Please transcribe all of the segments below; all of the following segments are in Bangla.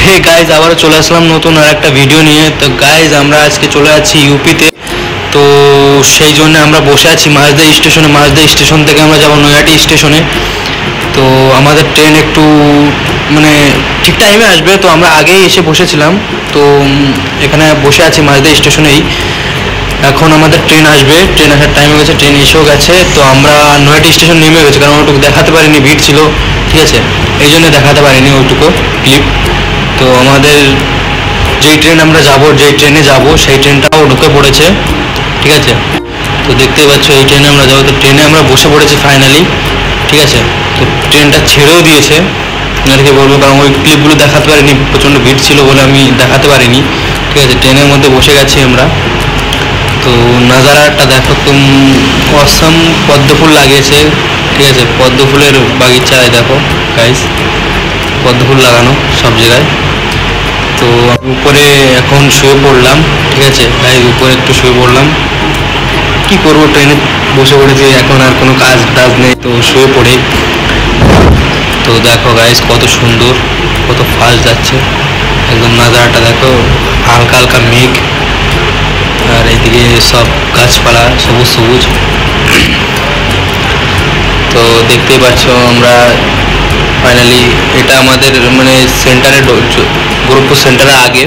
হে গাইজ আবারও চলে আসলাম নতুন আর একটা ভিডিও নিয়ে। তো গাইজ আমরা আজকে চলে যাচ্ছি ইউপিতে। তো সেই জন্য আমরা বসে আছি মাঝদা স্টেশনে। মাঝদা স্টেশন থেকে আমরা যাবো নৈহাটি স্টেশনে। তো আমাদের ট্রেন একটু মানে ঠিক টাইমে আসবে, তো আমরা আগেই এসে বসেছিলাম। তো এখানে বসে আছি মাঝদা স্টেশনেই। এখন আমাদের ট্রেন আসবে, ট্রেন আসার টাইম হয়ে গেছে, ট্রেন এসেও গেছে। তো আমরা নৈহাটি স্টেশন নেমে গেছি, কারণ ওইটুকু দেখাতে পারিনি, ভিড় ছিল, ঠিক আছে, এই জন্য দেখাতে পারিনি ওইটুকু ক্লিপ। তো আমাদের যেই ট্রেন আমরা যাব, যেই ট্রেনে যাব সেই ট্রেনটাও ঢুকে পড়েছে, ঠিক আছে। তো দেখতেই পাচ্ছ এই ট্রেনে আমরা যাবো। তো ট্রেনে আমরা বসে পড়েছি ফাইনালি, ঠিক আছে। তো ট্রেনটা ছেড়েও দিয়েছে, আপনাদেরকে বলবো, কারণ ওই ক্লিপগুলো দেখাতে পারিনি, প্রচণ্ড ভিড় ছিল বলে আমি দেখাতে পারিনি, ঠিক আছে। ট্রেনের মধ্যে বসে গেছি আমরা। তো নাজারাটা দেখো, তুমি অসম পদ্ম ফুল লাগিয়েছে, ঠিক আছে, পদ্ম ফুলের বাগিচায় দেখো গাইস, পদ্ম ফুল লাগানো সব জায়গায়। তো উপরে এখন শুয়ে পড়লাম, ঠিক আছে গাইস, উপরে একটু শুয়ে পড়লাম। কি করবো, ট্রেনে বসে পড়েছি, এখন আর কোনো কাজ টাজ নেই, তো শুয়ে পড়ে। তো দেখো গাইস কত সুন্দর, কত ফাস্ট যাচ্ছে একদম। নাজারাটা দেখো, হালকা হালকা মেঘ, আর এইদিকে সব গাছপালা সবুজ সবুজ। তো দেখতেই পাচ্ছ আমরা ফাইনালি, এটা আমাদের মানে সেন্টারে, গোরখপুর সেন্টারের আগে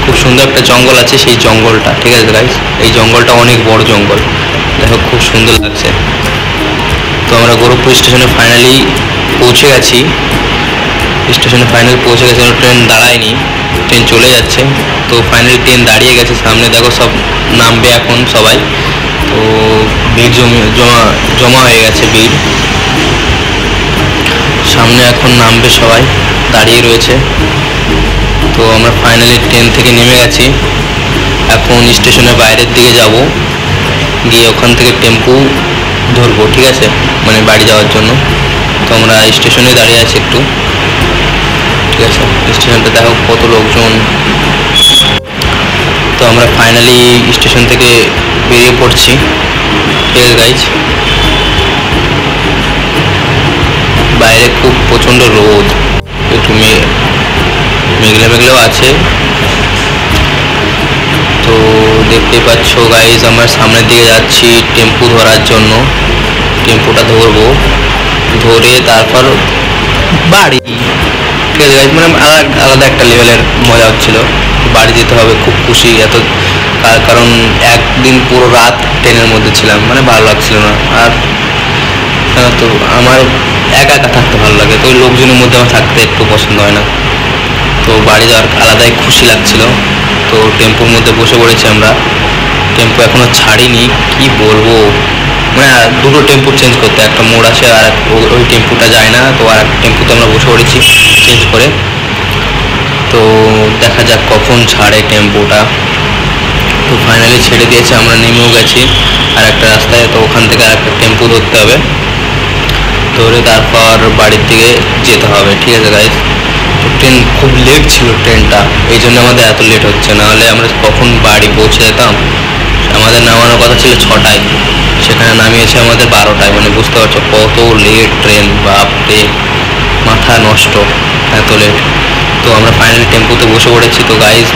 খুব সুন্দর একটা জঙ্গল আছে, সেই জঙ্গলটা, ঠিক আছে গাইস। এই জঙ্গলটা অনেক বড় জঙ্গল, দেখো খুব সুন্দর লাগছে। তো আমরা গোরখপুর স্টেশনে ফাইনালি পৌঁছে গেছি, স্টেশনে ফাইনালি পৌঁছে গেছে। ট্রেন দাঁড়ায়নি, ট্রেন চলে যাচ্ছে। তো ফাইনালি ট্রেন দাঁড়িয়ে গেছে, সামনে দেখো সব নামবে এখন সবাই। তো ভিড় জমা হয়ে গেছে, ভিড় সামনে এখন নামবে, সবাই দাঁড়িয়ে রয়েছে। তো আমরা ফাইনালি ট্রেন থেকে নেমে গেছি, এখন স্টেশনের বাইরের দিকে যাব, গিয়ে ওখান থেকে টেম্পু ধরবো, ঠিক আছে, মানে বাড়ি যাওয়ার জন্য। তো আমরা স্টেশনে দাঁড়িয়ে আছি একটু, ঠিক আছে। স্টেশনটা দেখো কত লোকজন। তো আমরা ফাইনালি স্টেশন থেকে বেরিয়ে পড়ছি, ঠিক আছে গাইজ। বাইরে খুব প্রচণ্ড রোদ, একটু মেঘলা মেঘলাও আছে। তো দেখতেই পাচ্ছ গাইজ, আমরা সামনের দিকে যাচ্ছি টেম্পু ধরার জন্য। টেম্পুটা ধরবো, ধরে তারপর বাড়ি, ঠিক আছে গাইজ। মানে আলাদা একটা লেভেলের মজা হচ্ছিল, বাড়ি যেতে হবে, খুব খুশি এত, কারণ একদিন পুরো রাত ট্রেনের মধ্যে ছিলাম, মানে ভালো লাগছিল না আর। তো আমার একা একা থাকতে ভালো লাগে, তো ওই লোকজনের মধ্যে আমার থাকতে একটু পছন্দ হয় না। তো বাড়ি যাওয়ার আলাদাই খুশি লাগছিল। তো টেম্পুর মধ্যে বসে পড়েছি আমরা, টেম্পু এখনও ছাড়িনি, কি বলবো, মানে দুটো টেম্পু চেঞ্জ করতে, একটা মোড় আসে আর ওই টেম্পুটা যায় না, তো আর টেম্পুতে আমরা বসে পড়েছি চেঞ্জ করে। তো দেখা যাক কখন ছাড়ে টেম্পুটা। তো ফাইনালি ছেড়ে দিয়েছে, আমরা নেমেও গেছি আর একটা রাস্তায়। তো ওখান থেকে আর একটা টেম্পু ধরতে হবে, ধরে তারপর বাড়ির দিকে যেতে হবে, ঠিক আছে গাইজ। তো ট্রেন খুব লেট ছিল, ট্রেনটা এই জন্য আমাদের এত লেট হচ্ছে, নাহলে আমরা কখন বাড়ি পৌঁছে যেতাম। আমাদের নামানোর কথা ছিল 6টায়, সেখানে নামিয়েছে আমাদের 12টায়, মানে বুঝতে পারছো কত লেট ট্রেন, বাপরে মাথা নষ্ট, এত লেট। তো আমরা ফাইনালি টেম্পুতে বসে পড়েছি। তো গাইজ